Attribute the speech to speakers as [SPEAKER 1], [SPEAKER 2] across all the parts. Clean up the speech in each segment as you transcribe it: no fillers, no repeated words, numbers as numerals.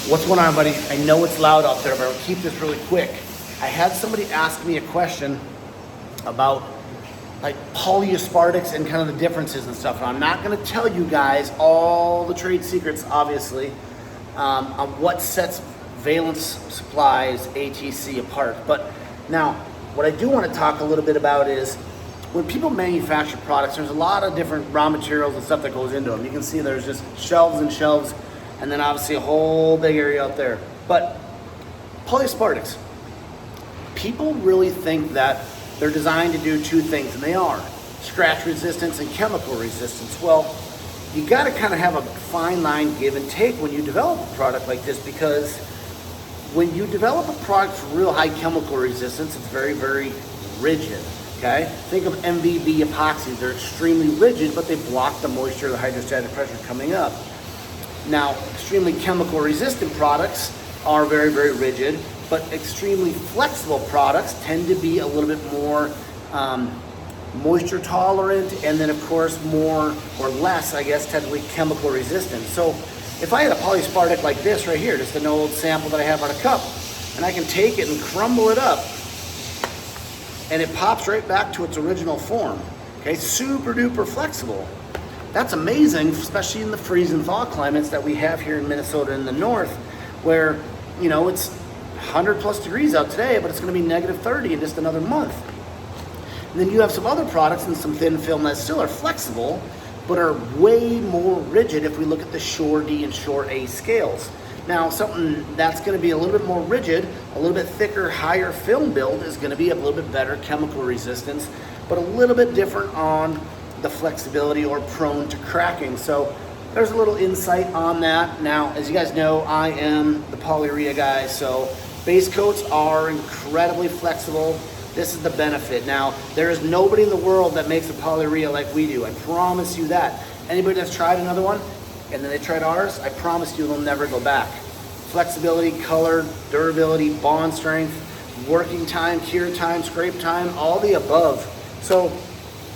[SPEAKER 1] What's going on, buddy? I know it's loud out there, but I'll keep this really quick. I had somebody ask me a question about like polyaspartics and kind of the differences and stuff. And I'm not going to tell you guys all the trade secrets, obviously, on what sets Valence Supply's ATC apart. But now, what I do want to talk a little bit about is when people manufacture products, there's a lot of different raw materials and stuff that goes into them. You can see there's just shelves and shelves, and then obviously a whole big area out there. But polyaspartics, people really think that they're designed to do two things, and they are: scratch resistance and chemical resistance. Well, you got to kind of have a fine line give and take when you develop a product like this, because when you develop a product for real high chemical resistance, it's very, very rigid. Okay? Think of MVB epoxies. They're extremely rigid, but they block the moisture, the hydrostatic pressure coming up. Now, extremely chemical resistant products are very, very rigid, but extremely flexible products tend to be a little bit more moisture tolerant, and then of course more or less, I guess, technically chemical resistant. So if I had a polyaspartic like this right here, just an old sample that I have on a cup, and I can take it and crumble it up, and it pops right back to its original form. Okay, super duper flexible. That's amazing, especially in the freeze and thaw climates that we have here in Minnesota in the north, where, you know, it's 100 plus degrees out today, but it's going to be negative 30 in just another month. And then you have some other products and some thin film that still are flexible, but are way more rigid if we look at the Shore D and Shore A scales. Now, something that's going to be a little bit more rigid, a little bit thicker, higher film build is going to be a little bit better chemical resistance, but a little bit different on the flexibility or prone to cracking. So there's a little insight on that. Now, as you guys know, I am the polyurea guy, so base coats are incredibly flexible. This is the benefit. Now, there is nobody in the world that makes a polyurea like we do. I promise you that. Anybody that's tried another one and then they tried ours, I promise you they'll never go back. Flexibility, color, durability, bond strength, working time, cure time, scrape time, all the above. So,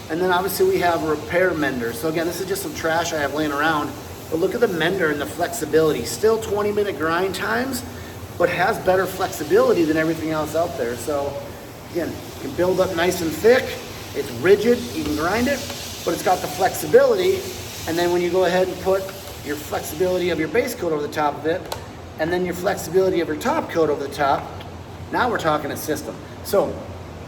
[SPEAKER 1] and then obviously we have a repair mender. So again, this is just some trash I have laying around, but look at the mender and the flexibility. Still 20-minute grind times, but has better flexibility than everything else out there. So again, you can build up nice and thick. It's rigid, you can grind it, but it's got the flexibility. And then when you go ahead and put your flexibility of your base coat over the top of it, and then your flexibility of your top coat over the top, now we're talking a system. So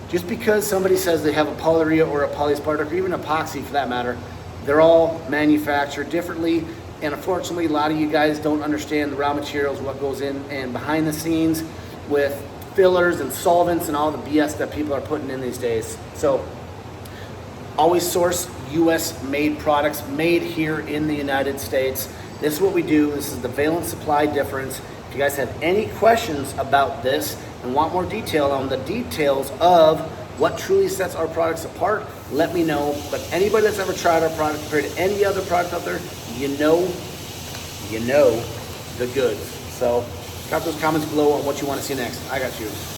[SPEAKER 1] just because somebody says they have a polyurea or a polyaspartic or even epoxy for that matter, they're all manufactured differently. And unfortunately, a lot of you guys don't understand the raw materials, what goes in and behind the scenes with fillers and solvents and all the BS that people are putting in these days. So always source US made products made here in the United States. This is what we do. This is the Valence Supply difference. If you guys have any questions about this and want more detail on the details of what truly sets our products apart, let me know. But anybody that's ever tried our product compared to any other product out there, you know the goods. So drop those comments below on what you want to see next. I got you.